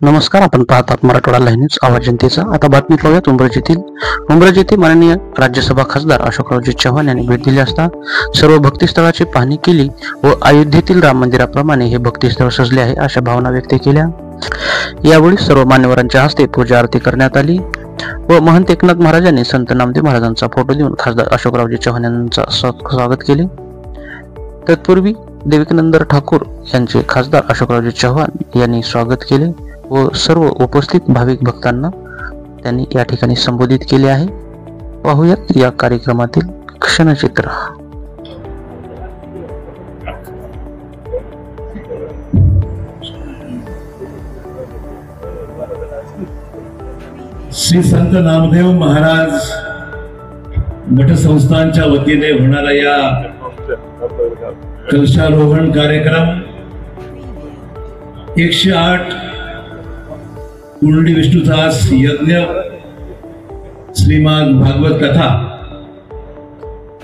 नमस्कार, आपण पाहतात मराठवाडा लाईव्ह न्यूज आवाज जनतेचा। आता बातमी पाहूयात उमरज येथे माननीय राज्यसभा खासदार अशोकरावजी चव्हाण यांनी भेट दिली असता सर्व भक्तिस्थळाची पाहणी केली व अयोध्येतील राम मंदिराप्रमाणे हे भक्तिस्थळ सजले आहे अशा भावना व्यक्त केल्या। यावेळी सर्व मान्यवरांच्या हस्ते पूजा आरती करण्यात आली व महंत एकनाथ महाराजांनी संत नामदेव महाराजांचा फोटो देऊन खासदार अशोकरावजी चव्हाण यांचा स्वागत केले। तत्पूर्वी देविकानंद ठाकूर यांचे खासदार अशोकरावजी चव्हाण यांनी स्वागत केले व सर्व उपस्थित भाविक भक्तांना त्यांनी या ठिकाणी संबोधित केले आहे। पाहूयात या कार्यक्रमातील क्षणचित्र। श्री संत नामदेव महाराज मठ संस्थानच्या वतीने होणारा या कलशारोहण कार्यक्रम 108 कुंडली विष्णुदास यज्ञ श्रीमान भागवत कथा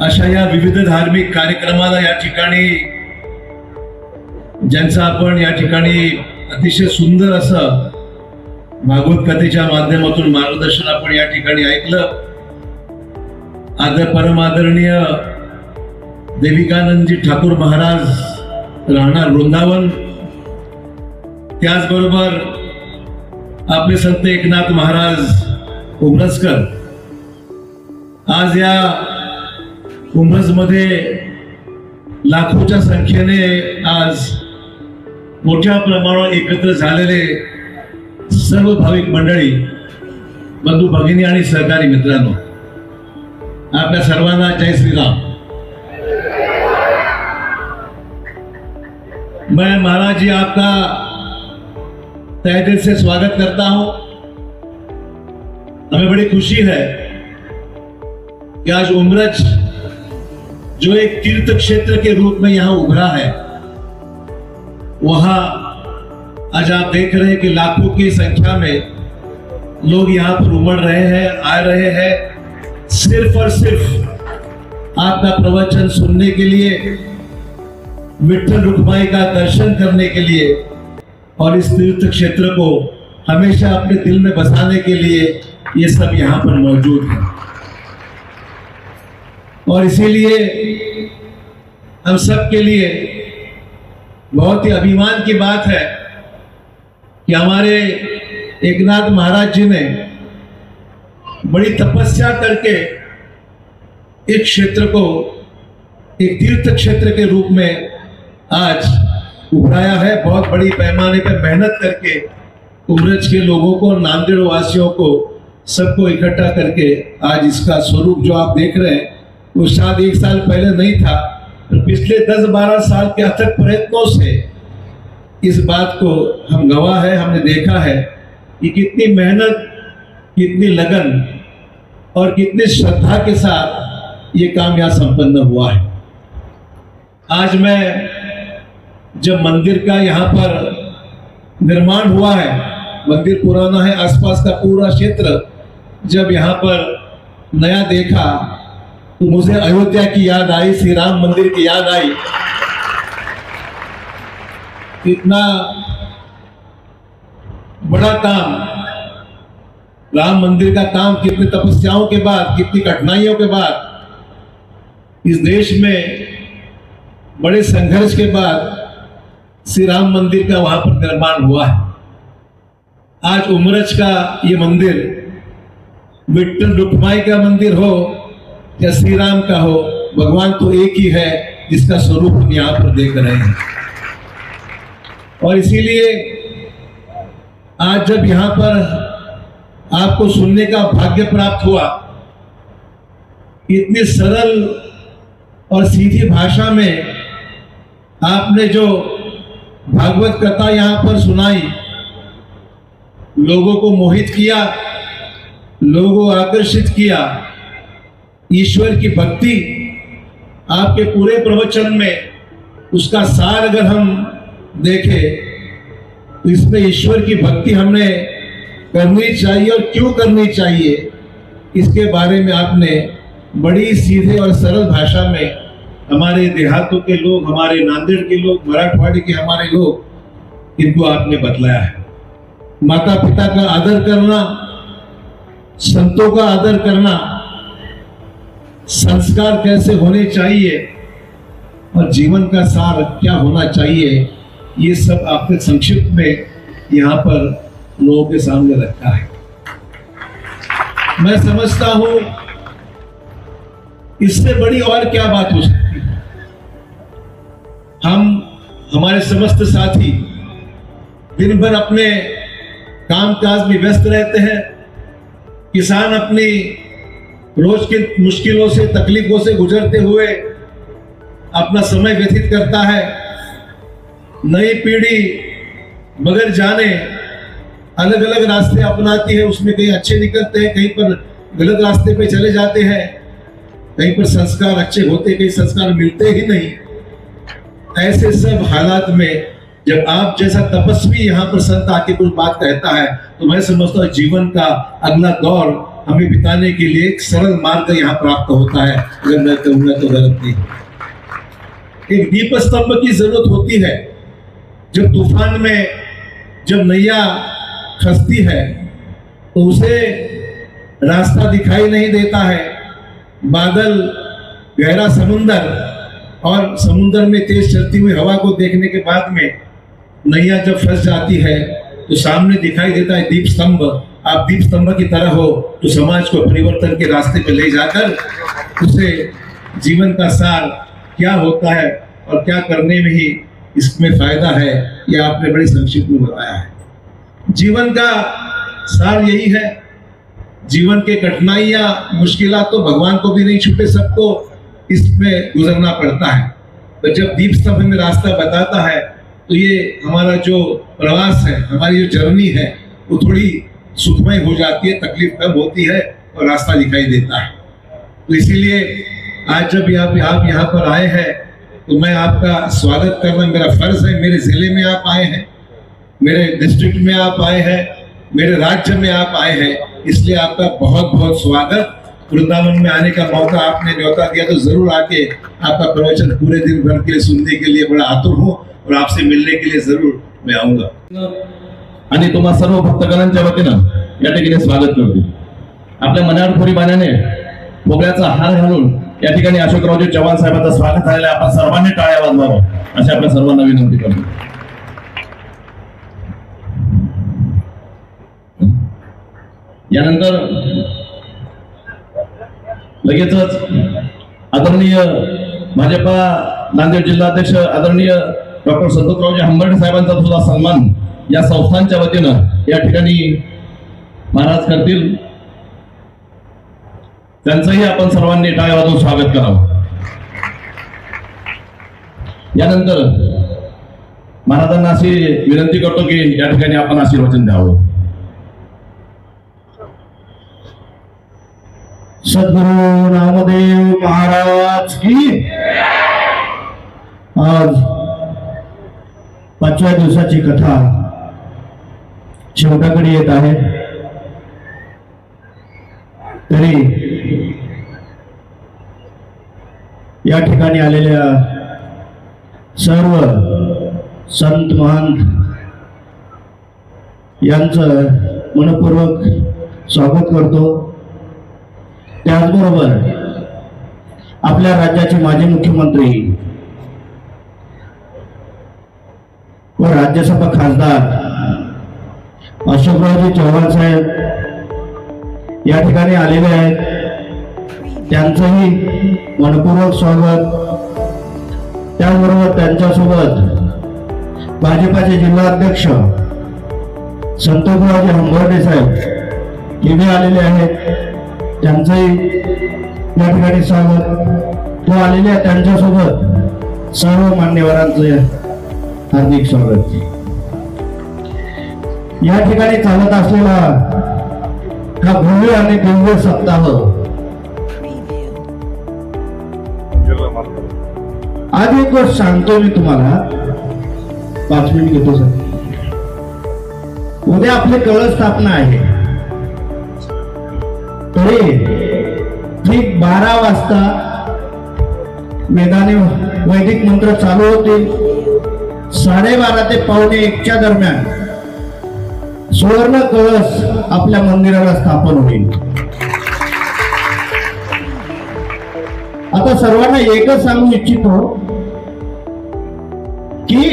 अशा या विविध धार्मिक कार्यक्रमाला या ठिकाणी ज्यांचा आपण या ठिकाणी अतिशय सुंदर असं भागवत कथेच्या माध्यमातून मार्गदर्शन आपण या ठिकाणी ऐकलं। परमादरणीय देविकानंदजी ठाकूर महाराज राहणार वृंदावन, त्याचबरोबर आपले संत एकनाथ महाराज उमरजकर आज या उमरजमध्ये लाखोच्या संख्येने आज मोठ्या प्रमाणावर एकत्र झालेले सर्व भाविक मंडळी, बंधू भगिनी आणि सहकारी मित्रांनो, आपल्या सर्वांना जय श्रीराम। मैं महाराज जी आपका तहे दिल से स्वागत करता हूं। हमें बड़ी खुशी है कि आज उमरज जो एक तीर्थ क्षेत्र के रूप में यहां उभरा है, वहां आज आप देख रहे हैं कि लाखों की संख्या में लोग यहां पर उमड़ रहे हैं, आ रहे हैं सिर्फ और सिर्फ आपका प्रवचन सुनने के लिए, विठ्ठल रुक्माई का दर्शन करने के लिए और इस तीर्थ क्षेत्र को हमेशा अपने दिल में बसाने के लिए ये सब यहाँ पर मौजूद है। और इसीलिए हम सब के लिए बहुत ही अभिमान की बात है कि हमारे एकनाथ महाराज जी ने बड़ी तपस्या करके इस क्षेत्र को एक तीर्थ क्षेत्र के रूप में आज उभराया है। बहुत बड़ी पैमाने पर मेहनत करके उमरज के लोगों को, नांदेड़ वासियों को, सबको इकट्ठा करके आज इसका स्वरूप जो आप देख रहे हैं वो शायद 1 साल पहले नहीं था, पर पिछले 10-12 साल के अथक प्रयत्नों से इस बात को हम गवाह है। हमने देखा है कि कितनी मेहनत, कितनी लगन और कितनी श्रद्धा के साथ ये काम यहाँ संपन्न हुआ है। आज मैं जब मंदिर का यहाँ पर निर्माण हुआ है, मंदिर पुराना है, आसपास का पूरा क्षेत्र जब यहाँ पर नया देखा तो मुझे अयोध्या की याद आई, श्री राम मंदिर की याद आई। इतना बड़ा काम, राम मंदिर का काम कितनी तपस्याओं के बाद, कितनी कठिनाइयों के बाद, इस देश में बड़े संघर्ष के बाद श्री राम मंदिर का वहां पर निर्माण हुआ है। आज उमरज का ये मंदिर विठ्ठल रुक्माई का मंदिर हो या श्री राम का हो, भगवान तो एक ही है जिसका स्वरूप हम यहाँ पर देख रहे हैं। और इसीलिए आज जब यहाँ पर आपको सुनने का भाग्य प्राप्त हुआ, इतनी सरल और सीधी भाषा में आपने जो भागवत कथा यहाँ पर सुनाई, लोगों को मोहित किया, लोगों को आकर्षित किया। ईश्वर की भक्ति आपके पूरे प्रवचन में, उसका सार अगर हम देखें तो इसमें ईश्वर की भक्ति हमने करनी चाहिए और क्यों करनी चाहिए, इसके बारे में आपने बड़ी सीधे और सरल भाषा में हमारे देहातों के लोग, हमारे नांदेड़ के लोग, मराठवाड़े के हमारे लोग, इनको आपने बतलाया है। माता पिता का आदर करना, संतों का आदर करना, संस्कार कैसे होने चाहिए और जीवन का सार क्या होना चाहिए, ये सब आपने संक्षिप्त में यहाँ पर लोगों के सामने रखा है। मैं समझता हूं इससे बड़ी और क्या बात हो सकती है। हमारे समस्त साथी दिन भर अपने कामकाज में व्यस्त रहते हैं। किसान अपनी रोज की मुश्किलों से, तकलीफों से गुजरते हुए अपना समय व्यतीत करता है। नई पीढ़ी मगर जाने अलग अलग रास्ते अपनाती है, उसमें कहीं अच्छे निकलते हैं, कहीं पर गलत रास्ते पे चले जाते हैं, कहीं पर संस्कार अच्छे होते, कहीं संस्कार मिलते ही नहीं। ऐसे सब हालात में जब आप जैसा तपस्वी यहाँ पर संत आके कुछ बात कहता है, तो मैं समझता हूँ जीवन का अगला दौर हमें बिताने के लिए एक सरल मार्ग यहाँ प्राप्त होता है। अगर मैं कहूँगा तो गलत नहीं। एक दीप स्तंभ की जरूरत होती है। जब तूफान में जब नैया खसती है तो उसे रास्ता दिखाई नहीं देता है। बादल, गहरा समुंदर और समुंदर में तेज चलती हुई हवा को देखने के बाद में नैया जब फंस जाती है तो सामने दिखाई देता है दीप स्तंभ। आप दीप स्तंभ की तरह हो तो समाज को परिवर्तन के रास्ते पर ले जाकर उसे जीवन का सार क्या होता है और क्या करने में ही इसमें फायदा है, यह आपने बड़ी संक्षिप्त में बताया है। जीवन का सार यही है। जीवन के कठिनाइयां, मुश्किलात तो भगवान को भी नहीं छूटे, सबको इसमें गुजरना पड़ता है। तो जब दीप स्तंभ में रास्ता बताता है तो ये हमारा जो प्रवास है, हमारी जो जर्नी है, वो थोड़ी सुखमय हो जाती है, तकलीफ कम होती है और रास्ता दिखाई देता है। तो इसीलिए आज जब आप यहाँ पर आए हैं तो मैं आपका स्वागत करना मेरा फर्ज है। मेरे जिले में आप आए हैं, मेरे डिस्ट्रिक्ट में आप आए हैं, मेरे राज्य में आप आए हैं, इसलिए आपका बहुत बहुत स्वागत। वृंदावन में आने का मौका आपने न्योता दिया तो जरूर आके आपका प्रवचन पूरे दिन भर के लिए सुनने के लिए बड़ा आतुर हूँ और आपसे मिलने के लिए जरूर मैं आऊंगा। आणि तुम्हा सर्व भक्तगणांच्या वतीनं या ठिकाणी स्वागत करतो। आपल्या मनावर खोरी बाण्याने भोगळ्याचा हार घालून या ठिकाणी अशोकरावजी चव्हाण साहेबांचं स्वागत झालेलं आहे। आपण सर्वांनी टाळ्या वाजवाव्या अशी आपल्या सर्वांना विनंती करतो। यानंतर लगेचच आदरणीय भाजपा नांदेड जिल्हाध्यक्ष आदरणीय डॉक्टर संतोषरावजी हंबर्डे साहेबांचा सुद्धा सन्मान या संस्थांच्या वतीनं या ठिकाणी महाराज करतील। त्यांचंही आपण सर्वांनी टाळ्या वाजवून स्वागत करावं। यानंतर महाराजांना अशी विनंती करतो की या ठिकाणी आपण आशीर्वचन द्यावं। सद्गुरु नामदेव महाराज की। आज 5व्या दिवसाची कथा शेवटाकडे येत आहे, तरी या ठिकाणी आलेल्या सर्व संत महंत यांचं मनपूर्वक स्वागत करतो। त्याचबरोबर आपल्या राज्याचे माजी मुख्यमंत्री व राज्यसभा खासदार अशोकरावजी चव्हाण साहेब या ठिकाणी आलेले आहेत, त्यांचंही मनपूर्वक स्वागत। त्याचबरोबर त्यांच्यासोबत भाजपाचे जिल्हाध्यक्ष संतोषरावजी हंबर्डे साहेब हे भी आलेले आहेत, त्यांचंही या ठिकाणी स्वागत। तो आलेले आहेत, त्यांच्यासोबत सर्व मान्यवरांचे हार्दिक स्वागत। या ठिकाणी चालत असलेला हा भव्य आणि दिव्य सप्ताह आज एक गोष्ट सांगतो मी तुम्हाला, 5 मिनिट घेतो सर। उद्या आपली कळस स्थापना आहे, तरी ठीक 12 वाजता वेदाने वैदिक मंत्र चालू होतील। 12:30 ते 1:45 दरम्यान सुवर्ण कळस आपल्या मंदिराला स्थापन होईल. आता सर्वांना एकच सांगू इच्छितो की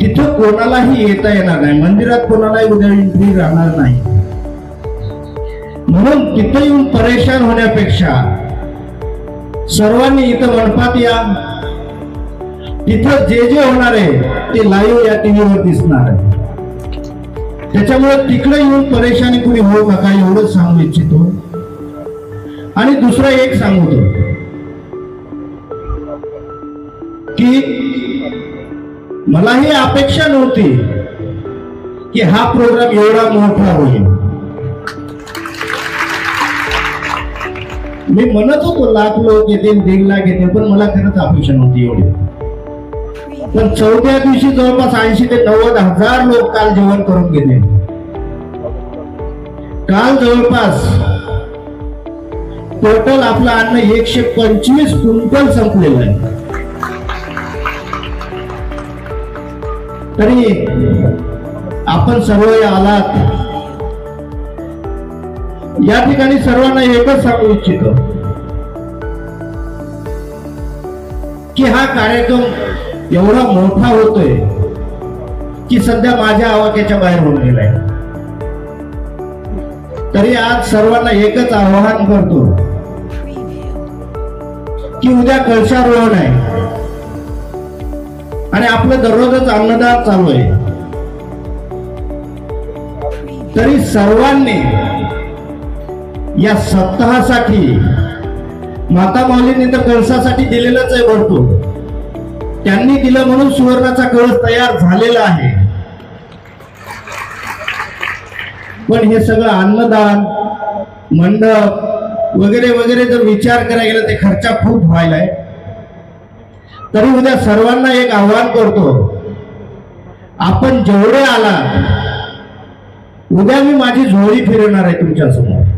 तिथं कोणालाही येता येणार नाही, मंदिरात कोणालाही उद्या एंट्री राहणार नाही. म्हणून तिथं येऊन परेशान होण्यापेक्षा सर्वांनी इथं मंडपात या. तिथं जे जे होणार आहे ते लाईव्ह या टीव्हीवर दिसणार आहे. त्याच्यामुळे तिकडे येऊन परेशानी कुणी होऊ नका एवढंच सांगू इच्छितो. आणि दुसरं एक सांगतो की मला ही अपेक्षा नव्हती की हा प्रोग्राम एवढा मोठा होईल. मी म्हणत होतो लाख लोक येतील, 1.5 लाख येतील, पण मला खरंच अपेक्षा नव्हती एवढी. पण चौथ्या दिवशी जवळपास 80 ते 90 हजार लोक काल जेवण करून गेले. काल जवळपास टोटल आपलं अन्न 125 क्विंटल संपलेलं आहे. तरी आपण सर्व आलात. या ठिकाणी सर्वांना एकच सांगू इच्छितो की हा कार्यक्रम एवढा मोठा होतोय की सध्या माझ्या आवाक्याच्या बाहेर होऊन गेलाय. तरी आज सर्वांना एकच आवाहन करतो की उद्या कळशारोहण आहे आणि आपलं दररोजच अन्नदान चालू आहे. तरी सर्वांनी या सप्ताहासाठी माता माऊलींनी तर कळसासाठी दिलेलंच आहे भरपूर. त्यांनी दिलं म्हणून सुवर्णाचा कळस तयार झालेला आहे. पण हे सगळं अन्नदान, मंडप वगैरे वगैरे जर विचार करायला गेला ते खर्चा खूप व्हायलाय. तरी उद्या सर्वांना एक आवाहन करतो, आपण जेवढे आला उद्या मी माझी झोळी फिरवणार आहे तुमच्या समोर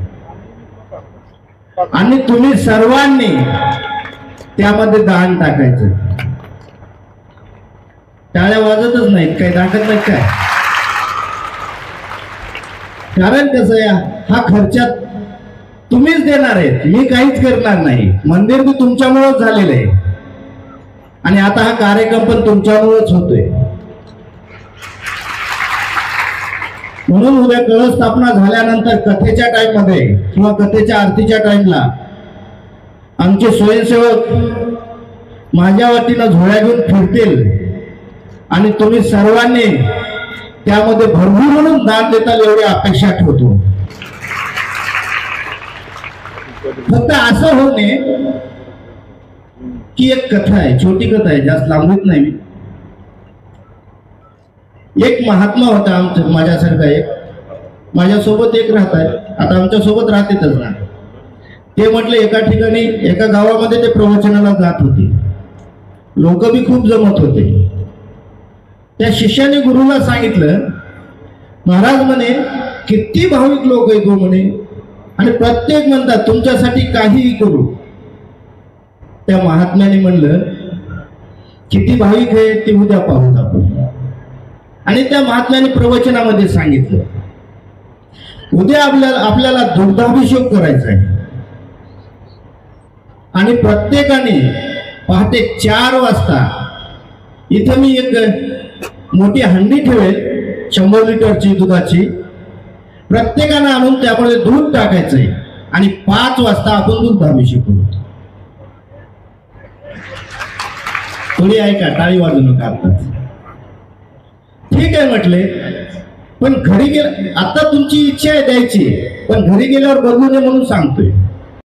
आणि तुम्ही सर्वांनी त्यामध्ये दान टाकायचं. टाळ्या वाजतच नाहीत, काही दाखत नाहीत काय? कारण कसं आहे, हा खर्चात तुम्हीच देणार आहेत, मी काहीच करणार नाही. मंदिर बी तुमच्यामुळेच झालेलं आहे आणि आता हा कार्यक्रम पण तुमच्यामुळेच होतोय. म्हणून उद्या कळस स्थापना झाल्यानंतर कथेच्या टाइम मध्ये किंवा कथेच्या आरतीच्या टाइमला आमचे स्वयंसेवक माझ्या वतीनं झोळ्या घेऊन फिरतील आणि तुम्ही सर्वांनी त्यामध्ये भरभरून दान देताल एवढी अपेक्षा ठेवतो. फक्त असं होणे की एक कथा आहे, छोटी कथा आहे, जास्त लांबत नाही. मी एक महात्मा होता आमच्या माझ्यासारखा, एक माझ्यासोबत एक राहत आहे, आता आमच्या सोबत राहतेच ना. ते म्हटलं एका ठिकाणी एका गावामध्ये ते प्रवचनाला जात होते, लोक बी खूप जमत होते. त्या शिष्याने गुरुला सांगितलं, महाराज म्हणे किती भाविक लोक आहेत म्हणे आणि प्रत्येक म्हणतात तुमच्यासाठी काहीही करू. त्या महात्म्याने म्हणलं किती भाविक आहे ते उद्या पाहूत आपण. आणि त्या महात्म्याने प्रवचनामध्ये सांगितलं उद्या आपल्याला दुग्धाभिषेक करायचा आहे आणि प्रत्येकाने पहाटे 4 वाजता इथं मी एक मोठी हंडी ठेवेल 100 लिटरची दुधाची, प्रत्येकानं आणून त्यामध्ये दूध टाकायचंय आणि 5 वाजता आपण दुग्धाभिषेक करू. थोडी ऐका, टाळी वाजू नका. ठीक आहे म्हटले, पण घरी गेलं, आता तुमची इच्छा आहे द्यायची, पण घरी गेल्यावर बघू नये म्हणून सांगतोय.